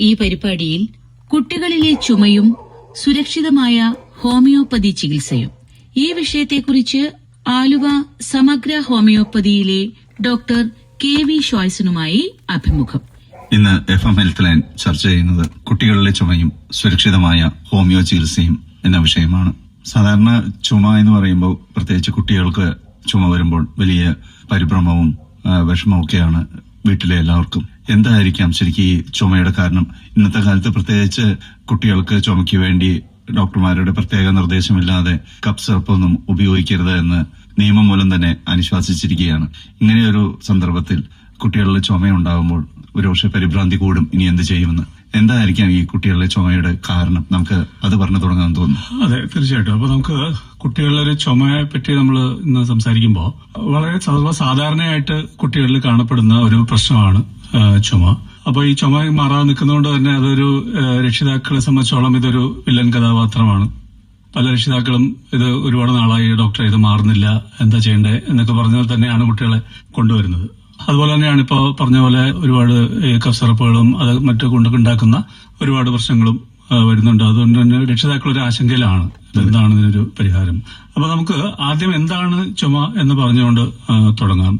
ഈ പരിപാടിയിൽ കുട്ടികളിലെ ചുമയും സുരക്ഷിതമായ ഹോമിയോപ്പതി ചികിത്സയും ഈ വിഷയത്തെക്കുറിച്ച് ആലുവ സമഗ്ര ഹോമിയോപ്പതിയിലെ ഡോക്ടർ KV ഷോയ്സനുമായി അഭിമുഖം. ഇന്ന് FM ഹെൽത്ത് ലൈൻ ചർച്ച ചെയ്യുന്നത് കുട്ടികളിലെ ചുമയും സുരക്ഷിതമായ ഹോമിയോ ചികിത്സയും എന്ന വിഷയമാണ്. സാധാരണ ചുമ എന്ന് പറയുമ്പോൾ, പ്രത്യേകിച്ച് കുട്ടികൾക്ക് ചുമ വരുമ്പോൾ വലിയ പരിഭ്രമവും വിഷമവും ഒക്കെയാണ് വീട്ടിലെ എല്ലാവർക്കും. എന്തായിരിക്കാം ശരിക്കും ഈ ചുമയുടെ കാരണം? ഇന്നത്തെ കാലത്ത് പ്രത്യേകിച്ച് കുട്ടികൾക്ക് ചുമയ്ക്ക് വേണ്ടി ഡോക്ടർമാരുടെ പ്രത്യേക നിർദ്ദേശമില്ലാതെ കഫ് സിറപ്പൊന്നും ഉപയോഗിക്കരുത് എന്ന് നിയമം മൂലം തന്നെ അനുശാസിച്ചിരിക്കുകയാണ്. ഇങ്ങനെയൊരു സന്ദർഭത്തിൽ കുട്ടികളിൽ ചുമയുണ്ടാകുമ്പോൾ ഒരുപക്ഷെ പരിഭ്രാന്തി കൂടും. ഇനി എന്ത് ചെയ്യുമെന്ന്. എന്തായിരിക്കാം ഈ കുട്ടികളിലെ ചുമയുടെ കാരണം? നമുക്ക് അത് പറഞ്ഞു തുടങ്ങാൻ തോന്നുന്നു. അതെ, തീർച്ചയായിട്ടും. അപ്പൊ നമുക്ക് കുട്ടികളിലെ ഒരു ചുമയെ പറ്റി നമ്മൾ ഇന്ന് സംസാരിക്കുമ്പോൾ വളരെ സർവ്വസാധാരണയായിട്ട് കുട്ടികളിൽ കാണപ്പെടുന്ന ഒരു പ്രശ്നമാണ് ചുമ. അപ്പൊ ഈ ചുമ മാറാതെ നിൽക്കുന്നതുകൊണ്ട് തന്നെ അതൊരു രക്ഷിതാക്കളെ സംബന്ധിച്ചോളം ഇതൊരു വില്ലൻ കഥാപാത്രമാണ്. പല രക്ഷിതാക്കളും ഇത് ഒരുപാട് നാളായി ഡോക്ടറെ ഇത് മാറുന്നില്ല, എന്താ ചെയ്യേണ്ടത് എന്നൊക്കെ പറഞ്ഞാൽ തന്നെയാണ് കുട്ടികളെ കൊണ്ടുവരുന്നത്. അതുപോലെ തന്നെയാണ് ഇപ്പോ പറഞ്ഞ പോലെ ഒരുപാട് കഫ് സിറപ്പുകളും അത് മറ്റു കൊണ്ടുണ്ടാക്കുന്ന ഒരുപാട് പ്രശ്നങ്ങളും വരുന്നുണ്ട്. അതുകൊണ്ട് തന്നെ രക്ഷിതാക്കൾ ഒരു ആശങ്കയിലാണ് എന്താണ് ഇതിനൊരു പരിഹാരം. അപ്പൊ നമുക്ക് ആദ്യം എന്താണ് ചുമ എന്ന് പറഞ്ഞുകൊണ്ട് തുടങ്ങാം.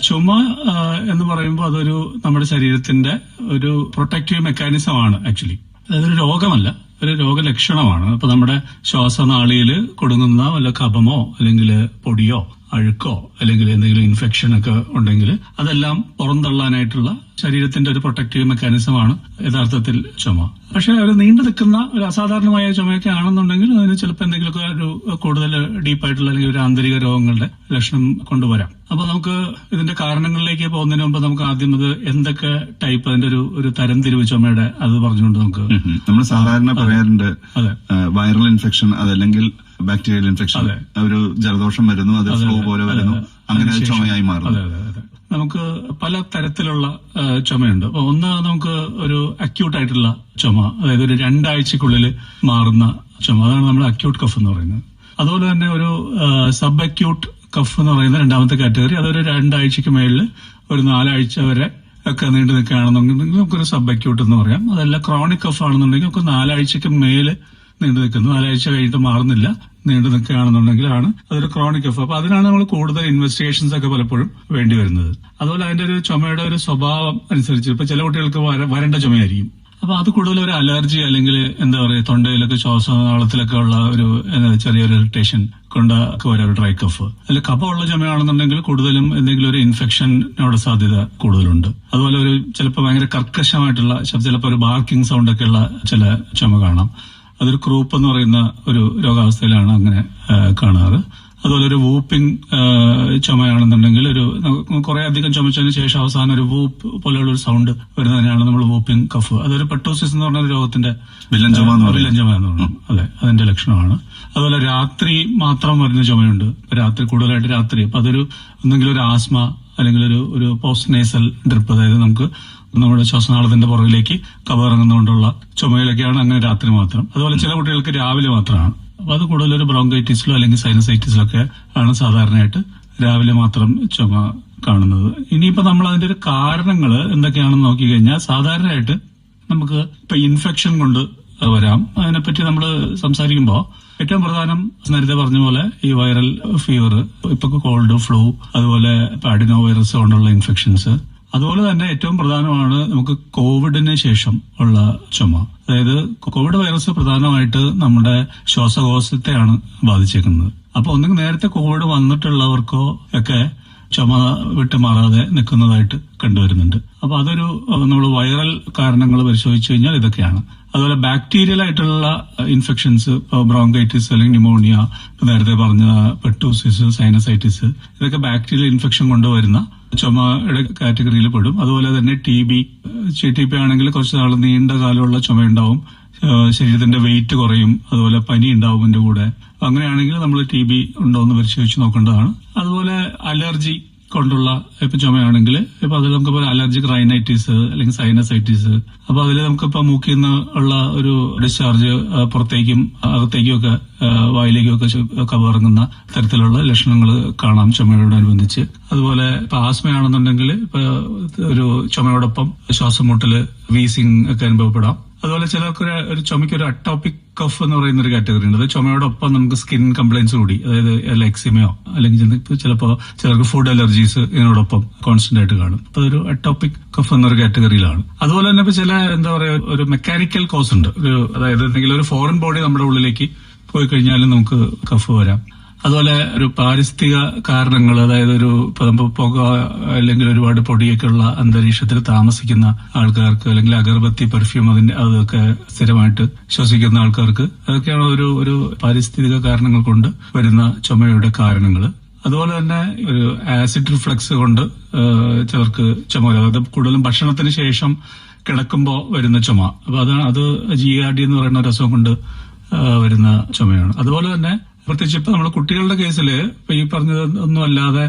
ചുമ എന്ന് പറയുമ്പോൾ അതൊരു നമ്മുടെ ശരീരത്തിന്റെ ഒരു പ്രൊട്ടക്റ്റീവ് മെക്കാനിസം ആണ്. ആക്ച്വലി അതൊരു രോഗമല്ല, ഒരു രോഗലക്ഷണമാണ്. അപ്പൊ നമ്മുടെ ശ്വാസനാളിയിൽ കൊടുങ്ങുന്ന വല്ല കഫമോ അല്ലെങ്കിൽ പൊടിയോ അഴുക്കോ അല്ലെങ്കിൽ എന്തെങ്കിലും ഇൻഫെക്ഷൻ ഒക്കെ ഉണ്ടെങ്കിൽ അതെല്ലാം പുറന്തള്ളാനായിട്ടുള്ള ശരീരത്തിന്റെ ഒരു പ്രൊട്ടക്റ്റീവ് മെക്കാനിസമാണ് യഥാർത്ഥത്തിൽ ചുമ. പക്ഷെ ഒരു നീണ്ടു നിൽക്കുന്ന ഒരു അസാധാരണമായ ചുമയൊക്കെ ആണെന്നുണ്ടെങ്കിൽ അതിന് ചിലപ്പോൾ എന്തെങ്കിലുമൊക്കെ ഒരു കൂടുതൽ ഡീപ്പായിട്ടുള്ള അല്ലെങ്കിൽ ഒരു ആന്തരിക രോഗങ്ങളുടെ ലക്ഷണം കൊണ്ടുവരാം. അപ്പൊ നമുക്ക് ഇതിന്റെ കാരണങ്ങളിലേക്ക് പോകുന്നതിന് മുമ്പ് നമുക്ക് ആദ്യം അത് എന്തൊക്കെ ടൈപ്പ് അതിന്റെ ഒരു തരംതിരിവ് ചുമയുടെ അത് പറഞ്ഞുകൊണ്ട് നമുക്ക് നമ്മൾ സാധാരണ പറയാറുണ്ട് വൈറൽ ഇൻഫെക്ഷൻ, അതല്ലെങ്കിൽ ബാക്ടീരിയൽ ഇൻഫെക്ഷൻ, ഒരു ജലദോഷം വരുന്നു, അത് ഫ്ലൂ പോലെ വരുന്നു, അങ്ങനെ ചുമയായി മാറുന്നു. നമുക്ക് പല തരത്തിലുള്ള ചുമയുണ്ട്. അപ്പൊ ഒന്ന് നമുക്ക് ഒരു അക്യൂട്ട് ആയിട്ടുള്ള ചുമ, അതായത് ഒരു 2 ആഴ്ചക്കുള്ളിൽ മാറുന്ന ചുമ, അതാണ് നമ്മൾ അക്യൂട്ട് കഫ് എന്ന് പറയുന്നത്. അതുപോലെ തന്നെ ഒരു സബ് അക്യൂട്ട് കഫ് എന്ന് പറയുന്ന രണ്ടാമത്തെ കാറ്റഗറി, അതൊരു 2 ആഴ്ചക്ക് മേളിൽ ഒരു 4 ആഴ്ച വരെ ഒക്കെ നീണ്ടു നിൽക്കുകയാണെന്നുണ്ടെങ്കിൽ നമുക്കൊരു സബ് അക്യൂട്ട് എന്ന് പറയാം. അതല്ല ക്രോണിക് കഫ് ആണെന്നുണ്ടെങ്കിൽ നമുക്ക് 4 ആഴ്ചക്ക് മേല് നീണ്ടു നിൽക്കുന്നു, 4 ആഴ്ച കഴിഞ്ഞിട്ട് മാറുന്നില്ല, നീണ്ടു നിൽക്കുകയാണെന്നുണ്ടെങ്കിലാണ് അതൊരു ക്രോണിക് കഫ്. അപ്പൊ അതിനാണ് നമ്മൾ കൂടുതൽ ഇൻവെസ്റ്റിഗേഷൻസ് ഒക്കെ പലപ്പോഴും വേണ്ടി വരുന്നത്. അതുപോലെ അതിന്റെ ഒരു ചുമയുടെ ഒരു സ്വഭാവം അനുസരിച്ച് ഇപ്പൊ ചില കുട്ടികൾക്ക് വരണ്ട ചുമയായിരിക്കും. അപ്പൊ അത് കൂടുതൽ ഒരു അലർജി അല്ലെങ്കിൽ എന്താ പറയുക തൊണ്ടയിലൊക്കെ ശ്വാസനാളത്തിലൊക്കെ ഉള്ള ഒരു ചെറിയൊരു ഇറിറ്റേഷൻ കൊണ്ടൊക്കെ വരാം ഒരു ഡ്രൈ കഫ്. അതിൽ കഫമുള്ള ചുമയാണെന്നുണ്ടെങ്കിൽ കൂടുതലും എന്തെങ്കിലും ഒരു ഇൻഫെക്ഷനോട് സാധ്യത കൂടുതലുണ്ട്. അതുപോലെ ഒരു ചിലപ്പോൾ ഭയങ്കര കർക്കശമായിട്ടുള്ള ചിലപ്പോൾ ഒരു ബാർക്കിംഗ് സൗണ്ട് ഒക്കെ ഉള്ള ചില ചുമ കാണാം. അതൊരു ക്രൂപ്പ് എന്ന് പറയുന്ന ഒരു രോഗാവസ്ഥയിലാണ് അങ്ങനെ കാണാറ്. അതുപോലെ ഒരു വൂപ്പിംഗ് ചുമയാണെന്നുണ്ടെങ്കിൽ ഒരു കുറെ അധികം ചുമച്ചതിന് ശേഷം അവസാനം ഒരു വൂപ്പ് പോലെയുള്ള ഒരു സൗണ്ട് വരുന്നതിനാണ് നമ്മൾ വൂപ്പിംഗ് കഫ്. അതൊരു പെർട്ടോസിസ് എന്ന് പറഞ്ഞ രോഗത്തിന്റെ വില്ലൻ ചുമ എന്ന് പറയുന്നത്. അതെ, അതിന്റെ ലക്ഷണമാണ്. അതുപോലെ രാത്രി മാത്രം വരുന്ന ചുമയുണ്ട്. രാത്രി കൂടുതലായിട്ട് രാത്രി, അപ്പൊ അതൊരു ഒന്നെങ്കിലും ഒരു ആസ്മ അല്ലെങ്കിൽ ഒരു പോസ്റ്റ് നേസൽ ഡ്രിപ്പ്, അതായത് നമുക്ക് നമ്മുടെ ശ്വാസനാളത്തിന്റെ പുറകിലേക്ക് കഫിറങ്ങുന്നതുകൊണ്ടുള്ള ചുമയിലൊക്കെയാണ് അങ്ങനെ രാത്രി മാത്രം. അതുപോലെ ചില കുട്ടികൾക്ക് രാവിലെ മാത്രമാണ്. അപ്പൊ അത് കൂടുതലൊരു ബ്രോങ്കൈറ്റിസിലോ അല്ലെങ്കിൽ സൈനസൈറ്റിസിലൊക്കെ ആണ് സാധാരണയായിട്ട് രാവിലെ മാത്രം ചുമ കാണുന്നത്. ഇനിയിപ്പോ നമ്മൾ അതിന്റെ ഒരു കാരണങ്ങൾ എന്തൊക്കെയാണെന്ന് നോക്കിക്കഴിഞ്ഞാൽ സാധാരണയായിട്ട് നമുക്ക് ഇപ്പൊ ഇൻഫെക്ഷൻ കൊണ്ട് വരാം. അതിനെപ്പറ്റി നമ്മൾ സംസാരിക്കുമ്പോൾ ഏറ്റവും പ്രധാനം നേരത്തെ പറഞ്ഞ പോലെ ഈ വൈറൽ ഫീവർ, ഇപ്പൊ കോൾഡ്, ഫ്ലൂ, അതുപോലെ അഡിനോ വൈറസ് കൊണ്ടുള്ള ഇൻഫെക്ഷൻസ്. അതുപോലെ തന്നെ ഏറ്റവും പ്രധാനമാണ് നമുക്ക് കോവിഡിന് ശേഷം ഉള്ള ചുമ. അതായത് കോവിഡ് വൈറസ് പ്രധാനമായിട്ട് നമ്മുടെ ശ്വാസകോശത്തെയാണ് ബാധിച്ചേക്കുന്നത്. അപ്പൊ ഒന്നെങ്കിൽ നേരത്തെ കോവിഡ് വന്നിട്ടുള്ളവർക്കോ ഒക്കെ ചുമ വിട്ട് മാറാതെ നിൽക്കുന്നതായിട്ട് കണ്ടുവരുന്നുണ്ട്. അപ്പൊ അതൊരു നമ്മൾ വൈറൽ കാരണങ്ങൾ പരിശോധിച്ചു കഴിഞ്ഞാൽ ഇതൊക്കെയാണ്. അതുപോലെ ബാക്ടീരിയൽ ആയിട്ടുള്ള ഇൻഫെക്ഷൻസ്, ബ്രോങ്കൈറ്റിസ് അല്ലെങ്കിൽ ന്യൂമോണിയ, നേരത്തെ പറഞ്ഞ പെർട്ടൂസിസ്, സൈനസൈറ്റിസ്, ഇതൊക്കെ ബാക്ടീരിയൽ ഇൻഫെക്ഷൻ കൊണ്ടുവരുന്ന ചുമയുടെ കാറ്റഗറിയിൽ പെടും. അതുപോലെ തന്നെ TB ആണെങ്കിൽ കുറച്ച് നാൾ നീണ്ട കാലമുള്ള ചുമയുണ്ടാവും, ശരീരത്തിന്റെ വെയിറ്റ് കുറയും, അതുപോലെ പനി ഉണ്ടാവും ഇതിന്റെ കൂടെ. അങ്ങനെയാണെങ്കിൽ നമ്മൾ TB ഉണ്ടോ എന്ന് പരിശോധിച്ച് നോക്കേണ്ടതാണ്. അതുപോലെ അലർജി കൊണ്ടുള്ള ഇപ്പൊ ചുമയാണെങ്കിൽ ഇപ്പൊ അതിൽ നമുക്ക് അലർജിക് റൈനൈറ്റിസ് അല്ലെങ്കിൽ സൈനസൈറ്റിസ്, അപ്പൊ അതിൽ നമുക്കിപ്പോ മൂക്കിൽ നിന്ന് ഉള്ള ഒരു ഡിസ്ചാർജ് പുറത്തേക്കും അകത്തേക്കും ഒക്കെ വായിലേക്കും ഒക്കെ ഇറങ്ങുന്ന തരത്തിലുള്ള ലക്ഷണങ്ങൾ കാണാം ചുമയോടനുബന്ധിച്ച്. അതുപോലെ ഇപ്പൊ ആസ്മയാണെന്നുണ്ടെങ്കിൽ ഇപ്പൊ ഒരു ചുമയോടൊപ്പം ശ്വാസം മുട്ടല്, വീസിങ് ഒക്കെ അനുഭവപ്പെടാം. അതുപോലെ ചിലർക്ക് ഒരു ചുമയ്ക്ക് ഒരു അറ്റോപിക് കഫ് എന്ന് പറയുന്ന ഒരു കാറ്റഗറി ഉണ്ട്. അത് ചുമയോടൊപ്പം നമുക്ക് സ്കിൻ കംപ്ലൈന്റ്സ് കൂടി, അതായത് എക്സിമയോ അല്ലെങ്കിൽ ചിലപ്പോൾ ചിലർക്ക് ഫുഡ് അലർജീസ് ഇതിനോടൊപ്പം കോൺസ്റ്റന്റ് ആയിട്ട് കാണും. അപ്പൊ അതൊരു അറ്റോപിക് കഫ് എന്നൊരു കാറ്റഗറിയിലാണ്. അതുപോലെ തന്നെ ഇപ്പൊ ചില എന്താ പറയാ ഒരു മെക്കാനിക്കൽ കോസ് ഉണ്ട്. അതായത് എന്തെങ്കിലും ഒരു ഫോറിൻ ബോഡി നമ്മുടെ ഉള്ളിലേക്ക് പോയി കഴിഞ്ഞാലും നമുക്ക് കഫ് വരാം. അതുപോലെ ഒരു പാരിസ്ഥിതിക കാരണങ്ങൾ, അതായത് ഒരു പുക അല്ലെങ്കിൽ ഒരുപാട് പൊടിയൊക്കെ ഉള്ള അന്തരീക്ഷത്തിൽ താമസിക്കുന്ന ആൾക്കാർക്ക്, അല്ലെങ്കിൽ അഗർബത്തി, പെർഫ്യൂം അതൊക്കെ സ്ഥിരമായിട്ട് ശ്വസിക്കുന്ന ആൾക്കാർക്ക്, അതൊക്കെയാണ് ഒരു പാരിസ്ഥിതിക കാരണങ്ങൾ കൊണ്ട് വരുന്ന ചുമയുടെ കാരണങ്ങൾ. അതുപോലെ തന്നെ ഒരു ആസിഡ് റിഫ്ലക്സ് കൊണ്ട് ചിലർക്ക് ചുമ വരും. അതായത് കൂടുതലും ഭക്ഷണത്തിന് ശേഷം കിടക്കുമ്പോൾ വരുന്ന ചുമ. അപ്പൊ അത് GERD എന്ന് പറയുന്ന ഒരു അസുഖം കൊണ്ട് വരുന്ന ചുമയാണ്. അതുപോലെ തന്നെ പ്രത്യേകിച്ച് ഇപ്പൊ നമ്മൾ കുട്ടികളുടെ കേസിൽ ഈ പറഞ്ഞതൊന്നും അല്ലാതെ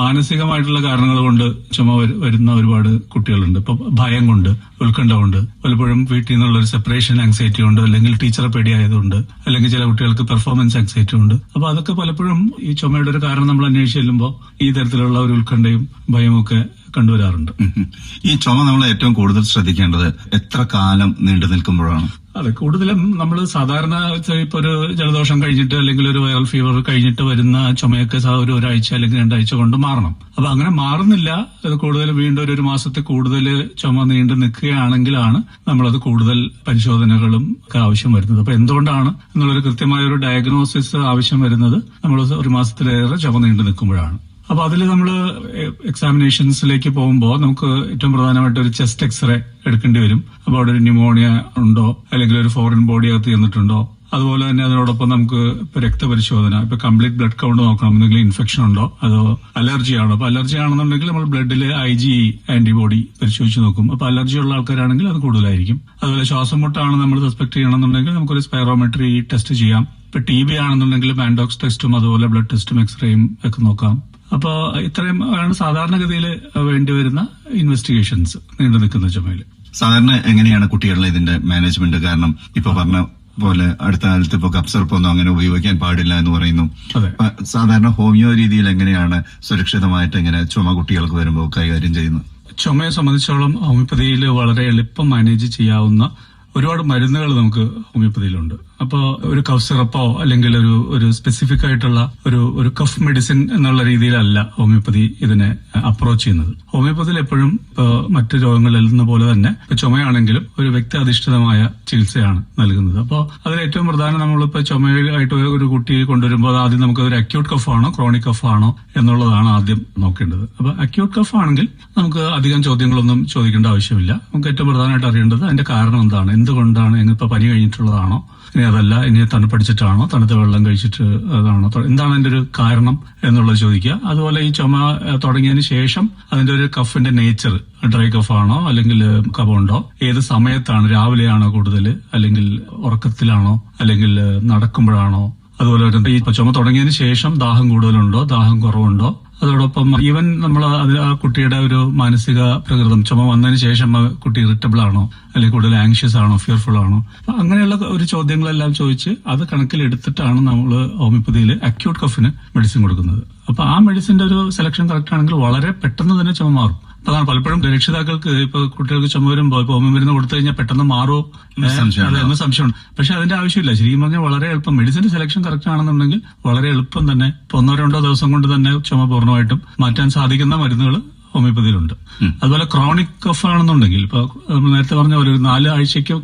മാനസികമായിട്ടുള്ള കാരണങ്ങൾ കൊണ്ട് ചുമ വരുന്ന ഒരുപാട് കുട്ടികളുണ്ട്. ഇപ്പൊ ഭയം കൊണ്ട്, ഉത്കണ്ഠ കൊണ്ട്, പലപ്പോഴും വീട്ടിൽ നിന്നുള്ള ഒരു സെപ്പറേഷൻ ആങ്സൈറ്റി കൊണ്ട്, അല്ലെങ്കിൽ ടീച്ചറെ പേടിയായതുകൊണ്ട്, അല്ലെങ്കിൽ ചില കുട്ടികൾക്ക് പെർഫോമൻസ് ആങ്സൈറ്റി ഉണ്ട്. അപ്പൊ അതൊക്കെ പലപ്പോഴും ഈ ചുമയുടെ ഒരു കാരണം നമ്മൾ അന്വേഷിച്ച് ചെല്ലുമ്പോൾ ഈ തരത്തിലുള്ള ഒരു ഉത്കണ്ഠയും ഭയവും ഒക്കെ കണ്ടുവരാറുണ്ട്. ഈ ചുമ നമ്മൾ ഏറ്റവും കൂടുതൽ ശ്രദ്ധിക്കേണ്ടത് എത്ര കാലം നീണ്ടു നിൽക്കുമ്പോഴാണ്? അതെ, കൂടുതലും നമ്മൾ സാധാരണ ഇപ്പൊ ഒരു ജലദോഷം കഴിഞ്ഞിട്ട് അല്ലെങ്കിൽ ഒരു വൈറൽ ഫീവർ കഴിഞ്ഞിട്ട് വരുന്ന ചുമയൊക്കെ ഒരാഴ്ച അല്ലെങ്കിൽ 2 ആഴ്ച കൊണ്ട് മാറണം. അപ്പൊ അങ്ങനെ മാറുന്നില്ല, അത് കൂടുതൽ വീണ്ടും ഒരു മാസത്തിൽ കൂടുതൽ ചുമ നീണ്ടു നിൽക്കുകയാണെങ്കിലാണ് നമ്മളത് കൂടുതൽ പരിശോധനകളും ഒക്കെ ആവശ്യം വരുന്നത്. അപ്പൊ എന്തുകൊണ്ടാണ് എന്നുള്ളൊരു കൃത്യമായ ഒരു ഡയഗ്നോസിസ് ആവശ്യം വരുന്നത് നമ്മൾ ഒരു മാസത്തിലേറെ ചുമ നീണ്ടു നിൽക്കുമ്പോഴാണ്. അപ്പൊ അതിൽ നമ്മൾ എക്സാമിനേഷൻസിലേക്ക് പോകുമ്പോൾ നമുക്ക് ഏറ്റവും പ്രധാനമായിട്ട് ഒരു ചെസ്റ്റ് എക്സ്റേ എടുക്കേണ്ടി വരും. അപ്പോൾ അവിടെ ഒരു ന്യൂമോണിയ ഉണ്ടോ, അല്ലെങ്കിൽ ഒരു ഫോറിൻ ബോഡി അകത്ത് ചെന്നിട്ടുണ്ടോ, അതുപോലെ തന്നെ അതിനോടൊപ്പം നമുക്ക് ഇപ്പൊ രക്തപരിശോധന, ഇപ്പൊ കംപ്ലീറ്റ് ബ്ലഡ് കൗണ്ട് നോക്കണം, എന്തെങ്കിലും ഇൻഫെക്ഷൻ ഉണ്ടോ, അതോ അലർജി ആണോ. അപ്പൊ അലർജി ആണെന്നുണ്ടെങ്കിൽ നമ്മൾ ബ്ലഡിൽ IgE ആന്റിബോഡി പരിശോധിച്ച് നോക്കും. അപ്പൊ അലർജി ഉള്ള ആൾക്കാരാണെങ്കിൽ അത് കൂടുതലായിരിക്കും. അതുപോലെ ശ്വാസം മുട്ടാണ് നമ്മൾ സസ്പെക്ട് ചെയ്യണമെന്നുണ്ടെങ്കിൽ നമുക്കൊരു സ്പൈറോമെട്രി ടെസ്റ്റ് ചെയ്യാം. ഇപ്പൊ TB ആണെന്നുണ്ടെങ്കിൽ മാൻഡോക്സ് ടെസ്റ്റും അതുപോലെ ബ്ലഡ് ടെസ്റ്റും എക്സ്റേയും ഒക്കെ നോക്കാം. അപ്പൊ ഇത്രയും ആണ് സാധാരണഗതിയിൽ വേണ്ടിവരുന്ന ഇൻവെസ്റ്റിഗേഷൻസ് നീണ്ടു നിൽക്കുന്ന ചുമയിൽ. സാധാരണ എങ്ങനെയാണ് കുട്ടികളിലെ ഇതിന്റെ മാനേജ്മെന്റ്? കാരണം ഇപ്പൊ പറഞ്ഞ പോലെ അടുത്ത കാലത്ത് ഇപ്പൊ കപ്സിറപ്പൊന്നും അങ്ങനെ ഉപയോഗിക്കാൻ പാടില്ല എന്ന് പറയുന്നു. സാധാരണ ഹോമിയോ രീതിയിൽ എങ്ങനെയാണ് സുരക്ഷിതമായിട്ട് എങ്ങനെ ചുമ കുട്ടികൾക്ക് വരുമ്പോൾ കൈകാര്യം ചെയ്യുന്നത്? ചുമയെ സംബന്ധിച്ചോളം ഹോമിയോപ്പതിയിൽ വളരെ എളുപ്പം മാനേജ് ചെയ്യാവുന്ന ഒരുപാട് മരുന്നുകൾ നമുക്ക് ഹോമിയോപ്പതിയിലുണ്ട്. അപ്പോൾ ഒരു കഫ് സിറപ്പോ അല്ലെങ്കിൽ ഒരു സ്പെസിഫിക് ആയിട്ടുള്ള ഒരു കഫ് മെഡിസിൻ എന്നുള്ള രീതിയിലല്ല ഹോമിയോപ്പതി ഇതിനെ അപ്രോച്ച് ചെയ്യുന്നത്. ഹോമിയോപ്പതിയിൽ എപ്പോഴും മറ്റു രോഗങ്ങളിൽ നിന്ന് പോലെ തന്നെ ചുമയാണെങ്കിലും ഒരു വ്യക്തി അധിഷ്ഠിതമായ ചികിത്സയാണ് നൽകുന്നത്. അപ്പോൾ അതിൽ ഏറ്റവും പ്രധാനം നമ്മളിപ്പോ ചുമയായിട്ട് ഒരു കുട്ടിയെ കൊണ്ടുവരുമ്പോൾ ആദ്യം നമുക്ക് ഒരു അക്യൂട്ട് കഫ് ആണോ ക്രോണിക് കഫ് ആണോ എന്നുള്ളതാണ് ആദ്യം നോക്കേണ്ടത്. അപ്പൊ അക്യൂട്ട് കഫ് ആണെങ്കിൽ നമുക്ക് അധികം ചോദ്യങ്ങളൊന്നും ചോദിക്കേണ്ട ആവശ്യമില്ല. നമുക്ക് ഏറ്റവും പ്രധാനമായിട്ട് അറിയേണ്ടത് അതിന്റെ കാരണം എന്താണ്, എന്തുകൊണ്ടാണ്, ഇപ്പൊ പനി കഴിഞ്ഞിട്ടുള്ളതാണോ, ഇനി അതല്ല ഇനി തണുപ്പടിച്ചിട്ടാണോ, തണുത്ത വെള്ളം കഴിച്ചിട്ട് അതാണോ, എന്താണ് അതിന്റെ ഒരു കാരണം എന്നുള്ളത് ചോദിക്കുക. അതുപോലെ ഈ ചുമ തുടങ്ങിയതിന് ശേഷം അതിന്റെ ഒരു കഫിന്റെ നേച്ചർ, ഡ്രൈ കഫാണോ അല്ലെങ്കിൽ കഫമുണ്ടോ, ഏത് സമയത്താണ്, രാവിലെയാണോ കൂടുതൽ, അല്ലെങ്കിൽ ഉറക്കത്തിലാണോ, അല്ലെങ്കിൽ നടക്കുമ്പോഴാണോ, അതുപോലെ ഈ ചുമ തുടങ്ങിയതിന് ശേഷം ദാഹം കൂടുതലുണ്ടോ, ദാഹം കുറവുണ്ടോ, അതോടൊപ്പം ഈവൻ നമ്മൾ ആ കുട്ടിയുടെ ഒരു മാനസിക പ്രകൃതം, ചുമ വന്നതിന് ശേഷം കുട്ടി ഇറിറ്റബിൾ ആണോ, അല്ലെങ്കിൽ കൂടുതൽ ആങ്ഷ്യസ് ആണോ, ഫിയർഫുൾ ആണോ, അങ്ങനെയുള്ള ഒരു ചോദ്യങ്ങളെല്ലാം ചോദിച്ച് അത് കണക്കിലെടുത്തിട്ടാണ് നമ്മൾ ഹോമിയോപ്പതിയിൽ അക്യൂട്ട് കഫിന് മെഡിസിൻ കൊടുക്കുന്നത്. അപ്പൊ ആ മെഡിസിന്റെ ഒരു സെലക്ഷൻ കറക്റ്റ് ആണെങ്കിൽ വളരെ പെട്ടെന്ന് തന്നെ ചുമ മാറും. അതാണ് പലപ്പോഴും രക്ഷിതാക്കൾക്ക് ഇപ്പൊ കുട്ടികൾക്ക് ചുമ വരുമ്പോൾ ഇപ്പൊ ഹോമിയോ മരുന്ന് കൊടുത്തു കഴിഞ്ഞാൽ പെട്ടെന്ന് മാറുമോ എന്ന് സംശയമുണ്ട്. പക്ഷെ അതിന്റെ ആവശ്യമില്ല. ശരിക്കും പറഞ്ഞാൽ വളരെ എളുപ്പം മെഡിസിന്റെ സെലക്ഷൻ കറക്റ്റ് ആണെന്നുണ്ടെങ്കിൽ വളരെ എളുപ്പം തന്നെ 1-2 ദിവസം കൊണ്ട് തന്നെ ചുമ പൂർണ്ണമായിട്ടും മാറ്റാൻ സാധിക്കുന്ന മരുന്നുകൾ ഹോമിയോപ്പതിയിലുണ്ട്. അതുപോലെ ക്രോണിക് കഫ് ആണെന്നുണ്ടെങ്കിൽ ഇപ്പൊ നമ്മൾ നേരത്തെ പറഞ്ഞ ഒരു 4 ആഴ്ചയ്ക്ക്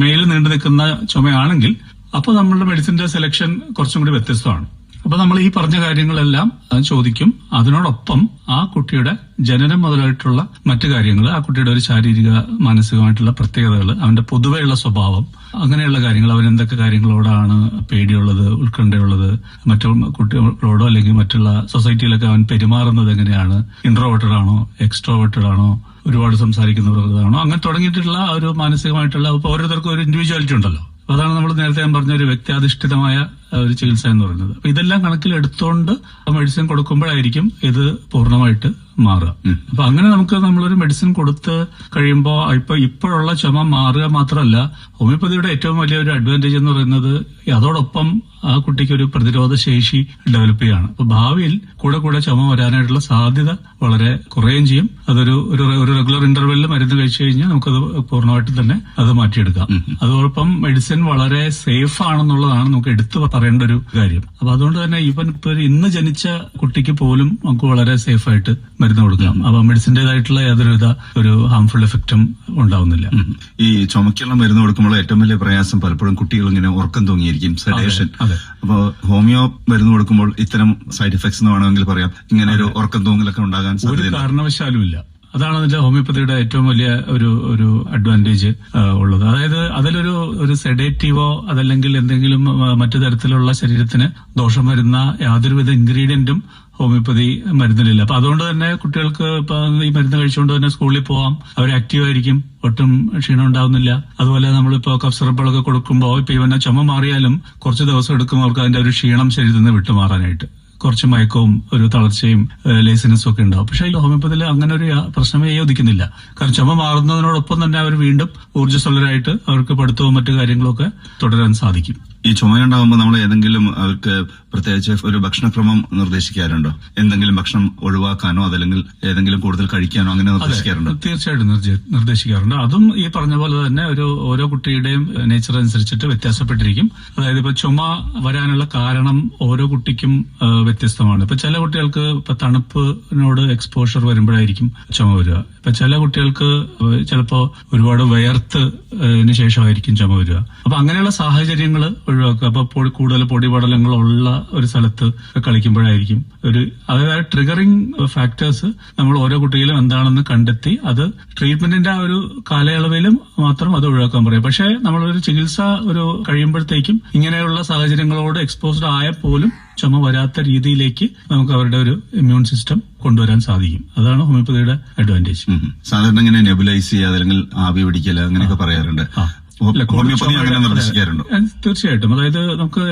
മേലിൽ നീണ്ടു നിൽക്കുന്ന ചുമയാണെങ്കിൽ അപ്പോൾ നമ്മളുടെ മെഡിസിന്റെ സെലക്ഷൻ കുറച്ചും കൂടി വ്യത്യസ്തമാണ്. അപ്പൊ നമ്മൾ ഈ പറഞ്ഞ കാര്യങ്ങളെല്ലാം ചോദിക്കും. അതിനോടൊപ്പം ആ കുട്ടിയുടെ ജനനം മുതലായിട്ടുള്ള മറ്റു കാര്യങ്ങൾ, ആ കുട്ടിയുടെ ഒരു ശാരീരിക മാനസികമായിട്ടുള്ള പ്രത്യേകതകൾ, അവന്റെ പൊതുവെയുള്ള സ്വഭാവം, അങ്ങനെയുള്ള കാര്യങ്ങൾ, അവരെന്തൊക്കെ കാര്യങ്ങളോടാണ് പേടിയുള്ളത്, ഉത്കണ്ഠയുള്ളത്, മറ്റു കുട്ടികളോടോ അല്ലെങ്കിൽ മറ്റുള്ള സൊസൈറ്റിയിലൊക്കെ അവൻ പെരുമാറുന്നത് എങ്ങനെയാണ്, ഇൻട്രോവേർട്ടഡ് ആണോ, എക്സ്ട്രോവേർട്ടഡ് ആണോ, ഒരുപാട് സംസാരിക്കുന്ന പ്രകൃതമാണോ, അങ്ങനെ തുടങ്ങിയിട്ടുള്ള ഒരു മാനസികമായിട്ടുള്ള ഓരോരുത്തർക്കും ഒരു ഇൻഡിവിജ്വാലിറ്റി ഉണ്ടല്ലോ. അപ്പൊ അതാണ് നമ്മൾ നേരത്തെ ഞാൻ പറഞ്ഞ ഒരു വ്യക്തിയാധിഷ്ഠിതമായ ഒരു ചികിത്സ എന്ന് പറയുന്നത്. അപ്പൊ ഇതെല്ലാം കണക്കിലെടുത്തുകൊണ്ട് മെഡിസിൻ കൊടുക്കുമ്പോഴായിരിക്കും ഇത് പൂർണ്ണമായിട്ട് മാറുക. അപ്പൊ അങ്ങനെ നമ്മളൊരു മെഡിസിൻ കൊടുത്ത് കഴിയുമ്പോൾ ഇപ്പോഴുള്ള ചുമ മാറുക മാത്രമല്ല, ഹോമിയോപ്പതിയുടെ ഏറ്റവും വലിയൊരു അഡ്വാൻറ്റേജ് എന്ന് പറയുന്നത് അതോടൊപ്പം ആ കുട്ടിക്ക് ഒരു പ്രതിരോധ ശേഷി ഡെവലപ്പ് ചെയ്യുകയാണ്. അപ്പൊ ഭാവിയിൽ കൂടെ ചുമ വരാനായിട്ടുള്ള സാധ്യത വളരെ കുറയുകയും ചെയ്യും. അതൊരു റെഗുലർ ഇന്റർവെല്ലിൽ മരുന്ന് കഴിച്ചു കഴിഞ്ഞാൽ നമുക്കത് പൂർണ്ണമായിട്ടും തന്നെ അത് മാറ്റിയെടുക്കാം. അതോടൊപ്പം മെഡിസിൻ വളരെ സേഫ് ആണെന്നുള്ളതാണ് നമുക്ക് എടുത്തു പറയേണ്ട ഒരു കാര്യം. അപ്പൊ അതുകൊണ്ട് തന്നെ ഇപ്പൊ ഇന്ന് ജനിച്ച കുട്ടിക്ക് പോലും നമുക്ക് വളരെ സേഫ് ആയിട്ട് മരുന്ന് കൊടുക്കാം. അപ്പൊ മെഡിസിന്റേതായിട്ടുള്ള യാതൊരുവിധ ഒരു ഹാർംഫുൾ എഫക്റ്റും ഉണ്ടാവുന്നില്ല. ഈ ചുമക്കുള്ള മരുന്ന് കൊടുക്കുമ്പോൾ ഏറ്റവും വലിയ പ്രയാസം പലപ്പോഴും കുട്ടികൾ ഇങ്ങനെ ഉറക്കം തൂങ്ങിയിരിക്കും, സെഡേഷൻ. അപ്പൊ ഹോമിയോ മരുന്ന് കൊടുക്കുമ്പോൾ ഇത്തരം സൈഡ് എഫക്ട്സ് എന്ന് വേണമെങ്കിൽ പറയാം, ഇങ്ങനെ ഒരു ഉറക്കം തൂങ്ങലൊക്കെ ഉണ്ടാകാൻ സാധ്യത ഒരു കാരണവശാലും ഇല്ല. അതാണ് അതിന്റെ ഹോമിയോപ്പതിയുടെ ഏറ്റവും വലിയ ഒരു അഡ്വാൻറ്റേജ് ഉള്ളത്. അതായത് അതിലൊരു സെഡേറ്റീവോ അതല്ലെങ്കിൽ എന്തെങ്കിലും മറ്റു തരത്തിലുള്ള ശരീരത്തിന് ദോഷം വരുന്ന യാതൊരുവിധ ഇൻഗ്രീഡിയന്റും ഹോമിയോപ്പതി മരുന്നിലില്ല. അപ്പൊ അതുകൊണ്ട് തന്നെ കുട്ടികൾക്ക് ഇപ്പൊ ഈ മരുന്ന് കഴിച്ചുകൊണ്ട് തന്നെ സ്കൂളിൽ പോവാം, അവർ ആക്റ്റീവ് ആയിരിക്കും, ഒട്ടും ക്ഷീണം ഉണ്ടാവുന്നില്ല. അതുപോലെ നമ്മളിപ്പോ കഫ് സിറപ്പുകളൊക്കെ കൊടുക്കുമ്പോൾ ഇപ്പൊ ഇവന്റെ ചുമ മാറിയാലും കുറച്ച് ദിവസം എടുക്കും അവർക്ക് അതിന്റെ ഒരു ക്ഷീണം ശരീരത്തിൽ നിന്ന് വിട്ടുമാറാനായിട്ട്. കുറച്ച് മയക്കവും ഒരു തളർച്ചയും ലേസിനെസ്സും ഒക്കെ ഉണ്ടാവും. പക്ഷെ ഈ ഹോമിയോപ്പതിയിൽ അങ്ങനെ ഒരു പ്രശ്നമേ ഉദിക്കുന്നില്ല. കാരണം ചുമ മാറുന്നതിനോടൊപ്പം തന്നെ അവർ വീണ്ടും ഊർജ്ജസ്വലരായിട്ട് അവർക്ക് പഠിത്തവും മറ്റു കാര്യങ്ങളും ഒക്കെ തുടരാൻ സാധിക്കും. ഈ ചുമയുണ്ടാകുമ്പോൾ നമ്മൾ ഏതെങ്കിലും അവർക്ക് പ്രത്യേകിച്ച് ഒരു ഭക്ഷണക്രമം നിർദ്ദേശിക്കാറുണ്ടോ? എന്തെങ്കിലും ഭക്ഷണം ഒഴിവാക്കാനോ അതല്ലെങ്കിൽ ഏതെങ്കിലും കൂടുതൽ കഴിക്കാനോ അങ്ങനെ നിർദ്ദേശിക്കാറുണ്ടോ? തീർച്ചയായിട്ടും നിർദ്ദേശിക്കാറുണ്ട്. അതും ഈ പറഞ്ഞ പോലെ തന്നെ ഓരോ കുട്ടിയുടെയും നേച്ചർ അനുസരിച്ചിട്ട് വ്യത്യാസപ്പെട്ടിരിക്കും. അതായത് ഇപ്പൊ ചുമ വരാനുള്ള കാരണം ഓരോ കുട്ടിക്കും വ്യത്യസ്തമാണ്. ഇപ്പൊ ചില കുട്ടികൾക്ക് ഇപ്പൊ തണുപ്പിനോട് എക്സ്പോഷർ വരുമ്പോഴായിരിക്കും ചുമ വരിക. ഇപ്പൊ ചില കുട്ടികൾക്ക് ചിലപ്പോ ഒരുപാട് വിയർത്തിന് ശേഷമായിരിക്കും ചുമ വരിക. അപ്പൊ അങ്ങനെയുള്ള സാഹചര്യങ്ങൾ ഒഴിവാക്കുക. അപ്പൊ കൂടുതൽ പൊടിപടലങ്ങളുള്ള ഒരു സ്ഥലത്ത് കളിക്കുമ്പോഴായിരിക്കും അതായത് ട്രിഗറിംഗ് ഫാക്ടേഴ്സ് നമ്മൾ ഓരോ കുട്ടിയിലും എന്താണെന്ന് കണ്ടെത്തി അത് ട്രീറ്റ്മെന്റിന്റെ ആ ഒരു കാലയളവിലും മാത്രം അത് ഒഴിവാക്കാൻ പറയും. പക്ഷെ നമ്മളൊരു ചികിത്സ കഴിയുമ്പോഴത്തേക്കും ഇങ്ങനെയുള്ള സാഹചര്യങ്ങളോട് എക്സ്പോസ്ഡ് ആയ പോലും ചുമ വരാത്ത രീതിയിലേക്ക് നമുക്ക് അവരുടെ ഒരു ഇമ്മ്യൂൺ സിസ്റ്റം കൊണ്ടുവരാൻ സാധിക്കും. അതാണ് ഹോമിയോപ്പതിയുടെ അഡ്വാൻറ്റേജ്. സാധാരണ ഇങ്ങനെ നെബുലൈസ് ചെയ്യുക അല്ലെങ്കിൽ ആവി പിടിക്കല അങ്ങനെയൊക്കെ പറയാറുണ്ട്. ഹോമിയോപ്പതി അങ്ങനെ നിർദ്ദേശിക്കാറുണ്ടോ? തീർച്ചയായിട്ടും. അതായത് നമുക്ക്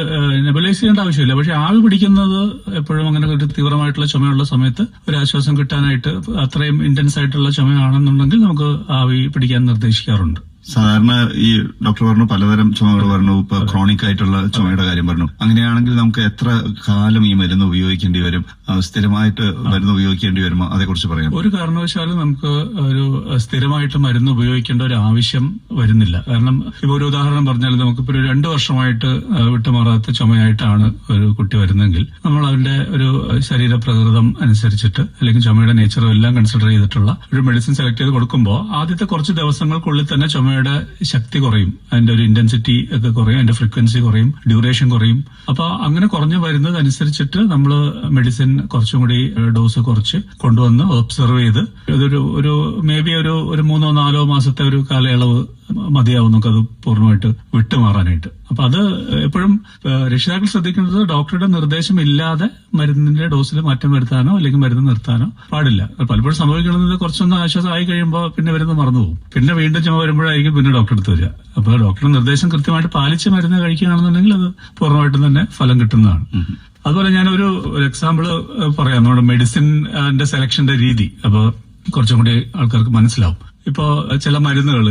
നെബുലൈസ് ചെയ്യേണ്ട ആവശ്യമില്ല. പക്ഷെ ആവി പിടിക്കുന്നത് എപ്പോഴും അങ്ങനെ ഒരു തീവ്രമായിട്ടുള്ള ചുമയുള്ള സമയത്ത് ഒരു ആശ്വാസം കിട്ടാനായിട്ട് അത്രയും ഇന്റൻസ് ആയിട്ടുള്ള ചുമയാണെന്നുണ്ടെങ്കിൽ നമുക്ക് ആവി പിടിക്കാൻ നിർദ്ദേശിക്കാറുണ്ട്. സാധാരണ ഈ ഡോക്ടർ പറഞ്ഞു പലതരം ചുമകൾ പറഞ്ഞു, ഇപ്പൊ ക്രോണിക് ആയിട്ടുള്ള ചുമയുടെ കാര്യം പറഞ്ഞു. അങ്ങനെയാണെങ്കിൽ നമുക്ക് എത്ര കാലം ഈ മരുന്ന് ഉപയോഗിക്കേണ്ടി വരും? സ്ഥിരമായിട്ട് മരുന്ന് ഉപയോഗിക്കേണ്ടി വരുമോ? അതേക്കുറിച്ച് പറയാം. ഒരു കാരണവശാലും നമുക്ക് ഒരു സ്ഥിരമായിട്ട് മരുന്ന് ഉപയോഗിക്കേണ്ട ഒരു ആവശ്യം വരുന്നില്ല. കാരണം ഇപ്പൊ ഒരു ഉദാഹരണം പറഞ്ഞാൽ നമുക്കിപ്പോ ഒരു 2 വർഷമായിട്ട് വിട്ടുമാറാത്ത ചുമയായിട്ടാണ് ഒരു കുട്ടി വരുന്നതെങ്കിൽ നമ്മൾ അവന്റെ ഒരു ശരീരപ്രകൃതം അനുസരിച്ചിട്ട് അല്ലെങ്കിൽ ചുമയുടെ നേച്ചറും എല്ലാം കൺസിഡർ ചെയ്തിട്ടുള്ള ഒരു മെഡിസിൻ സെലക്ട് ചെയ്ത് കൊടുക്കുമ്പോൾ ആദ്യത്തെ കുറച്ച് ദിവസങ്ങൾക്കുള്ളിൽ തന്നെ ചുമയുടെ ശക്തി കുറയും, അതിന്റെ ഒരു ഇന്റൻസിറ്റി ഒക്കെ കുറയും, അതിന്റെ ഫ്രീക്വൻസി കുറയും, ഡ്യൂറേഷൻ കുറയും. അപ്പൊ അങ്ങനെ കുറഞ്ഞു വരുന്നതനുസരിച്ചിട്ട് നമ്മൾ മെഡിസിൻ കുറച്ചും കൂടി ഡോസ് കുറച്ച് കൊണ്ടുവന്ന് ഒബ്സർവ് ചെയ്ത് ഒരു മേ ബി ഒരു 3-4 മാസത്തെ ഒരു കാലയളവ് മതിയാവും നമുക്കത് പൂർണ്ണമായിട്ട് വിട്ടുമാറാനായിട്ട്. അപ്പൊ അത് എപ്പോഴും രക്ഷിതാക്കൾ ശ്രദ്ധിക്കുന്നത് ഡോക്ടറുടെ നിർദ്ദേശം ഇല്ലാതെ മരുന്നിന്റെ ഡോസിൽ മാറ്റം വരുത്താനോ അല്ലെങ്കിൽ മരുന്ന് നിർത്താനോ പാടില്ല. പലപ്പോഴും സംഭവിക്കുന്നത് കുറച്ചൊന്ന് ആശ്വാസമായി കഴിയുമ്പോൾ പിന്നെ മരുന്ന് മറന്നുപോകും. പിന്നെ വീണ്ടും ചുമ വരുമ്പോഴായിരിക്കും പിന്നെ ഡോക്ടർ അടുത്ത് വരിക. അപ്പൊ ഡോക്ടറുടെ നിർദ്ദേശം കൃത്യമായിട്ട് പാലിച്ച് മരുന്ന് കഴിക്കുകയാണെന്നുണ്ടെങ്കിൽ അത് പൂർണ്ണമായിട്ടും തന്നെ ഫലം കിട്ടുന്നതാണ്. അതുപോലെ ഞാനൊരു എക്സാമ്പിള് പറയാം. നമ്മുടെ മെഡിസിന്റെ സെലക്ഷന്റെ രീതി അപ്പൊ കുറച്ചും കൂടി ആൾക്കാർക്ക് മനസ്സിലാവും. ഇപ്പോ ചില മരുന്നുകൾ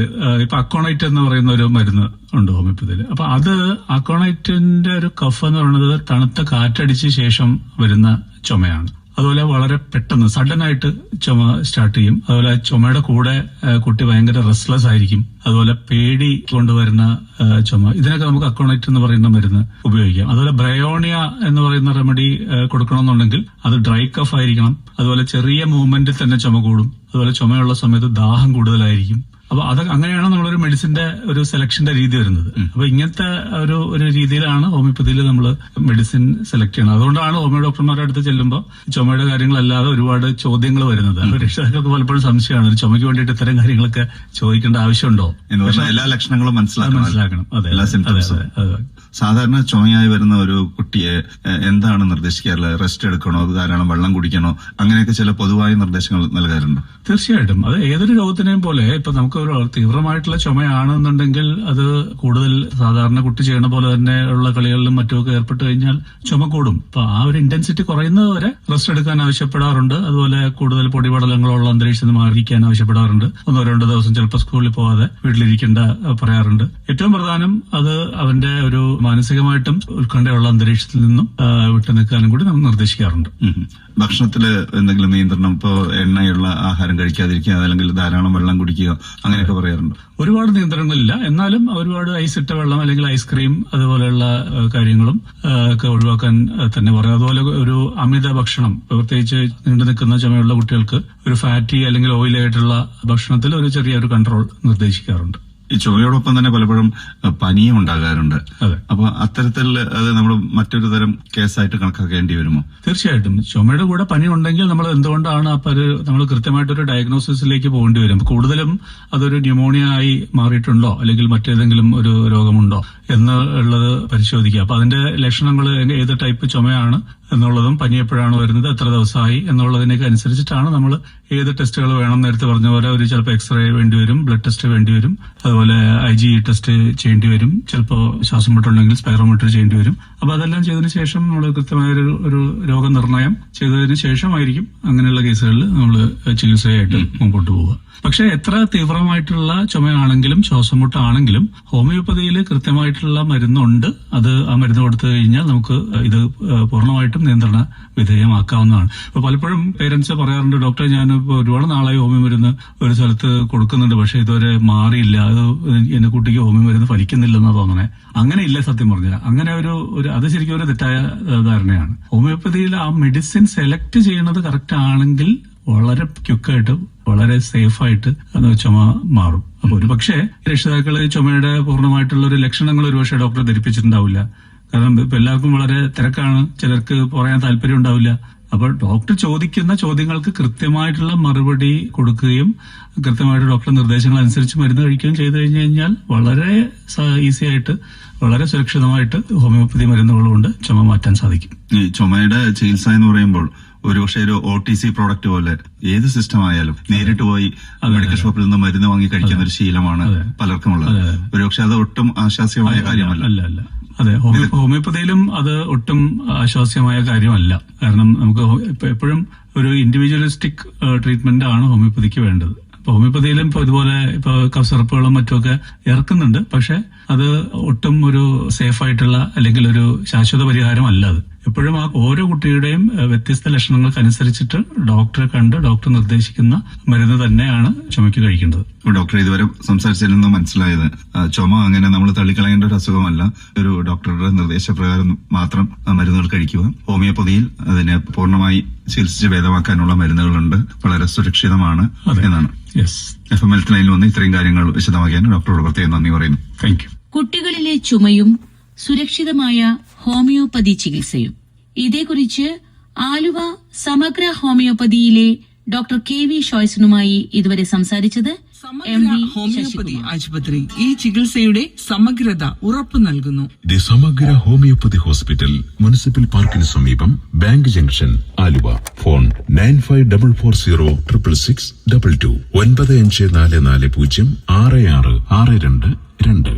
ഇപ്പൊ അക്കോണൈറ്റ് എന്ന് പറയുന്ന ഒരു മരുന്ന് ഉണ്ട് ഹോമിയോപ്പതിയിൽ. അപ്പൊ അത് അക്കോണൈറ്റിന്റെ ഒരു കഫ് എന്ന് പറയുന്നത് തണുത്ത കാറ്റടിച്ച ശേഷം വരുന്ന ചുമയാണ്. അതുപോലെ വളരെ പെട്ടെന്ന് സഡൻ ആയിട്ട് ചുമ സ്റ്റാർട്ട് ചെയ്യും. അതുപോലെ ചുമയുടെ കൂടെ കുട്ടി ഭയങ്കര റെസ്റ്റ്ലെസ് ആയിരിക്കും. അതുപോലെ പേടി കൊണ്ടുവരുന്ന ചുമ, ഇതിനൊക്കെ നമുക്ക് അക്കോണൈറ്റ് എന്ന് പറയുന്ന മരുന്ന് ഉപയോഗിക്കാം. അതുപോലെ ബ്രയോണിയ എന്ന് പറയുന്ന റെമഡി കൊടുക്കണമെന്നുണ്ടെങ്കിൽ അത് ഡ്രൈ കഫ് ആയിരിക്കണം. അതുപോലെ ചെറിയ മൂവ്മെന്റിൽ തന്നെ ചുമ കൂടും. അതുപോലെ ചുമയുള്ള സമയത്ത് ദാഹം കൂടുതലായിരിക്കും. അപ്പൊ അത് അങ്ങനെയാണ് നമ്മളൊരു മെഡിസിന്റെ ഒരു സെലക്ഷന്റെ രീതി വരുന്നത്. അപ്പൊ ഇങ്ങനത്തെ ഒരു രീതിയിലാണ് ഹോമിയോപ്പതിയിൽ നമ്മൾ മെഡിസിൻ സെലക്ട് ചെയ്യുന്നത്. അതുകൊണ്ടാണ് ഹോമിയോ ഡോക്ടർമാരുടെ അടുത്ത് ചെല്ലുമ്പോൾ ചുമയുടെ കാര്യങ്ങളല്ലാതെ ഒരുപാട് ചോദ്യങ്ങൾ വരുന്നത്. അപ്പൊ രക്ഷിതാക്കൾക്ക് പലപ്പോഴും സംശയമാണ്, ഒരു ചുമയ്ക്ക് വേണ്ടിയിട്ട് ഇത്തരം കാര്യങ്ങളൊക്കെ ചോദിക്കേണ്ട ആവശ്യമുണ്ടോ എന്ന് പറഞ്ഞാൽ എല്ലാ ലക്ഷണങ്ങളും മനസ്സിലാക്കണം. അതെ. സാധാരണ ചുമയായി വരുന്ന ഒരു കുട്ടിയെ എന്താണ് നിർദ്ദേശിക്കാറുള്ളത്? റെസ്റ്റ് എടുക്കണോ, ധാരാളം വെള്ളം കുടിക്കണോ, അങ്ങനെയൊക്കെ ചില പൊതുവായ നിർദ്ദേശങ്ങൾ നൽകാറുണ്ടോ? തീർച്ചയായിട്ടും. അത് ഏതൊരു രോഗത്തിനെയും പോലെ ഇപ്പൊ നമുക്ക് നമുക്ക് ഒരു തീവ്രമായിട്ടുള്ള ചുമയാണെന്നുണ്ടെങ്കിൽ അത് കൂടുതൽ സാധാരണ കുട്ടി ചെയ്യണ പോലെ തന്നെ ഉള്ള കളികളിലും മറ്റുമൊക്കെ ഏർപ്പെട്ട് കഴിഞ്ഞാൽ ചുമ കൂടും. അപ്പൊ ആ ഒരു ഇന്റൻസിറ്റി കുറയുന്നത് വരെ റെസ്റ്റ് എടുക്കാൻ ആവശ്യപ്പെടാറുണ്ട്. അതുപോലെ കൂടുതൽ പൊടിപടലങ്ങളുള്ള അന്തരീക്ഷത്തിൽ മാറിയിരിക്കാൻ ആവശ്യപ്പെടാറുണ്ട്. 1-2 ദിവസം ചിലപ്പോൾ സ്കൂളിൽ പോവാതെ വീട്ടിലിരിക്കേണ്ട പറയാറുണ്ട്. ഏറ്റവും പ്രധാനം അത് അവന്റെ ഒരു മാനസികമായിട്ടും ഉത്കണ്ഠയുള്ള അന്തരീക്ഷത്തിൽ നിന്നും വിട്ടു നിൽക്കാനും കൂടി നമ്മൾ നിർദ്ദേശിക്കാറുണ്ട്. ഭക്ഷണത്തില് എന്തെങ്കിലും നിയന്ത്രണം, ഇപ്പോ എണ്ണയുള്ള ആഹാരം കഴിക്കാതിരിക്കുക, അല്ലെങ്കിൽ ധാരാളം വെള്ളം കുടിക്കുക, അങ്ങനെയൊക്കെ പറയാറുണ്ട്. ഒരുപാട് നിയന്ത്രണങ്ങളില്ല, എന്നാലും ഒരുപാട് ഐസ് ഇട്ട വെള്ളം അല്ലെങ്കിൽ ഐസ്ക്രീം അതുപോലെയുള്ള കാര്യങ്ങളും ഒക്കെ ഒഴിവാക്കാൻ തന്നെ പറയാം. അതുപോലെ ഒരു അമിത ഭക്ഷണം, പ്രത്യേകിച്ച് നീണ്ടു നിൽക്കുന്ന ചുമയുള്ള കുട്ടികൾക്ക് ഒരു ഫാറ്റി അല്ലെങ്കിൽ ഓയിലായിട്ടുള്ള ഭക്ഷണത്തിൽ ഒരു ചെറിയൊരു കൺട്രോൾ നിർദ്ദേശിക്കാറുണ്ട്. ഈ ചുമയോടൊപ്പം തന്നെ പലപ്പോഴും പനിയും ഉണ്ടാകാറുണ്ട്. അപ്പൊ അത്തരത്തിൽ അത് നമ്മൾ മറ്റൊരു തരം കേസായിട്ട് കണക്കാക്കേണ്ടി വരുമോ? തീർച്ചയായിട്ടും ചുമയുടെ കൂടെ പനി ഉണ്ടെങ്കിൽ നമ്മൾ എന്തുകൊണ്ടാണ് അപ്പൊ നമ്മൾ കൃത്യമായിട്ടൊരു ഡയഗ്നോസിസിലേക്ക് പോകേണ്ടി വരും. കൂടുതലും അതൊരു ന്യൂമോണിയ ആയി മാറിയിട്ടുണ്ടോ അല്ലെങ്കിൽ മറ്റേതെങ്കിലും ഒരു രോഗമുണ്ടോ എന്നുള്ളത് പരിശോധിക്കുക. അപ്പൊ അതിന്റെ ലക്ഷണങ്ങൾ ഏത് ടൈപ്പ് ചുമയാണ് എന്നുള്ളതും പനി എപ്പോഴാണ് വരുന്നത്, എത്ര ദിവസമായി എന്നുള്ളതിനൊക്കെ അനുസരിച്ചിട്ടാണ് നമ്മൾ ഏത് ടെസ്റ്റുകൾ വേണം. നേരത്തെ പറഞ്ഞ പോലെ ഒരു ചിലപ്പോൾ എക്സ്റേ വേണ്ടിവരും, ബ്ലഡ് ടെസ്റ്റ് വേണ്ടിവരും, അതുപോലെ IgE ടെസ്റ്റ് ചെയ്യേണ്ടി വരും, ചിലപ്പോൾ ശ്വാസം മുട്ടുണ്ടെങ്കിൽ സ്പൈറോമീറ്റർ ചെയ്യേണ്ടി വരും. അപ്പൊ അതെല്ലാം ചെയ്തതിനു ശേഷം നമ്മൾ കൃത്യമായ ഒരു രോഗനിർണയം ചെയ്തതിനു ശേഷമായിരിക്കും അങ്ങനെയുള്ള കേസുകളിൽ നമ്മൾ ചികിത്സയായിട്ട് മുമ്പോട്ട് പോവുക. പക്ഷെ എത്ര തീവ്രമായിട്ടുള്ള ചുമയാണെങ്കിലും ശ്വാസമുട്ടാണെങ്കിലും ഹോമിയോപ്പതിയിൽ കൃത്യമായിട്ടുള്ള മരുന്നുണ്ട്. അത് ആ മരുന്ന് കൊടുത്തു കഴിഞ്ഞാൽ നമുക്ക് ഇത് പൂർണ്ണമായിട്ടും നിയന്ത്രണ വിധേയമാക്കാവുന്നതാണ്. ഇപ്പൊ പലപ്പോഴും പേരൻസ് പറയാറുണ്ട്, ഡോക്ടർ ഞാനിപ്പോ ഒരുപാട് നാളായി ഹോമിയോ മരുന്ന് ഒരു സ്ഥലത്ത് കൊടുക്കുന്നുണ്ട്, പക്ഷെ ഇതുവരെ മാറിയില്ല, അത് എന്റെ കുട്ടിക്ക് ഹോമിയോ മരുന്ന് ഫലിക്കുന്നില്ലെന്നാ തോന്നണേ. അങ്ങനെ ഇല്ല, സത്യം പറഞ്ഞാൽ അങ്ങനെ ഒരു അത് ശരിക്കും ഒരു തെറ്റായ ധാരണയാണ്. ഹോമിയോപ്പതിയിൽ ആ മെഡിസിൻ സെലക്ട് ചെയ്യുന്നത് കറക്റ്റ് ആണെങ്കിൽ വളരെ ക്വിക്കായിട്ട് വളരെ സേഫായിട്ട് ചുമ മാറും. അപ്പൊ ഒരു പക്ഷേ രക്ഷിതാക്കള് ചുമയുടെ പൂർണ്ണമായിട്ടുള്ള ഒരു ലക്ഷണങ്ങൾ ഒരുപക്ഷെ ഡോക്ടറെ ധരിപ്പിച്ചിട്ടുണ്ടാവില്ല. കാരണം ഇപ്പൊ എല്ലാവർക്കും വളരെ തിരക്കാണ്, ചിലർക്ക് പറയാൻ താല്പര്യം ഉണ്ടാവില്ല. അപ്പൊ ഡോക്ടർ ചോദിക്കുന്ന ചോദ്യങ്ങൾക്ക് കൃത്യമായിട്ടുള്ള മറുപടി കൊടുക്കുകയും കൃത്യമായിട്ട് ഡോക്ടറുടെ നിർദ്ദേശങ്ങൾ അനുസരിച്ച് മരുന്ന് കഴിക്കുകയും ചെയ്തു കഴിഞ്ഞു കഴിഞ്ഞാൽ വളരെ ഈസി ആയിട്ട് വളരെ സുരക്ഷിതമായിട്ട് ഹോമിയോപ്പതി മരുന്നുകൾ കൊണ്ട് ചുമ മാറ്റാൻ സാധിക്കും. ഈ ചുമയുടെ ചികിത്സ എന്ന് പറയുമ്പോൾ ഒരുപക്ഷെ ഒരു OTC പ്രോഡക്റ്റ് പോലെ ഏത് സിസ്റ്റം ആയാലും നേരിട്ട് പോയി മെഡിക്കൽ ഷോപ്പിൽ നിന്ന് മരുന്ന് വാങ്ങി കഴിക്കുന്ന ഒരു ശീലമാണ് പലർക്കും ഉള്ളത്. ഒരുപക്ഷെ അത് ഒട്ടും ആശാസ്യമായ കാര്യമല്ല. അല്ല അതെ, ഹോമിയോപ്പതിയിലും അത് ഒട്ടും ആശ്വാസ്യമായ കാര്യമല്ല. കാരണം നമുക്ക് എപ്പോഴും ഒരു ഇൻഡിവിജ്വലിസ്റ്റിക് ട്രീറ്റ്മെന്റ് ആണ് ഹോമിയോപ്പതിക്ക് വേണ്ടത്. ഇപ്പൊ ഹോമിയോപ്പതിയിലും ഇപ്പൊ ഇതുപോലെ ഇപ്പൊ കഫ് സിറപ്പുകളും മറ്റുമൊക്കെ ഇറക്കുന്നുണ്ട്, പക്ഷെ അത് ഒട്ടും ഒരു സേഫ് ആയിട്ടുള്ള അല്ലെങ്കിൽ ഒരു ശാശ്വത പരിഹാരം അല്ല. അത് എപ്പോഴും ആ ഓരോ കുട്ടിയുടെയും വ്യത്യസ്ത ലക്ഷണങ്ങൾക്കനുസരിച്ചിട്ട് ഡോക്ടറെ കണ്ട് ഡോക്ടർ നിർദ്ദേശിക്കുന്ന മരുന്ന് തന്നെയാണ് ചുമയ്ക്ക് കഴിക്കേണ്ടത്. ഡോക്ടർ ഇതുവരെ സംസാരിച്ചതിൽ നിന്ന് മനസ്സിലായത് ചുമ അങ്ങനെ നമ്മൾ തള്ളിക്കളയേണ്ട ഒരു അസുഖമല്ല. ഒരു ഡോക്ടറുടെ നിർദ്ദേശപ്രകാരം മാത്രം മരുന്നുകൾ കഴിക്കുക. ഹോമിയോപ്പതിയിൽ അതിനെ പൂർണ്ണമായി ചികിത്സിച്ച് ഭേദമാക്കാനുള്ള മരുന്നുകളുണ്ട്, വളരെ സുരക്ഷിതമാണ് എന്നാണ്. FM ഹെൽത്ത് ലൈനിൽ വന്ന് ഇത്രയും കാര്യങ്ങൾ വിശദമാക്കിയാൽ ഡോക്ടറോട് പ്രത്യേകം നന്ദി പറയുന്നു. Thank you. കുട്ടികളിലെ ചുമയും സുരക്ഷിതമായ ഹോമിയോപ്പതി ചികിത്സയും ഇതേക്കുറിച്ച് ആലുവ സമഗ്ര ഹോമിയോപ്പതിയിലെ ഡോക്ടർ KV ഷോയ്സനുമായി ഇതുവരെ സംസാരിച്ചത് സമഗ്ര ഹോമിയോപ്പതി ആശുപത്രി ഈ ചികിത്സയുടെ സമഗ്രത ഉറപ്പു നൽകുന്നു. ദി സമഗ്ര ഹോമിയോപ്പതി ഹോസ്പിറ്റൽ, മുനിസിപ്പൽ പാർക്കിന് സമീപം, ബാങ്ക് ജംഗ്ഷൻ, ആലുവ. ഫോൺ 9544066622 9544066622.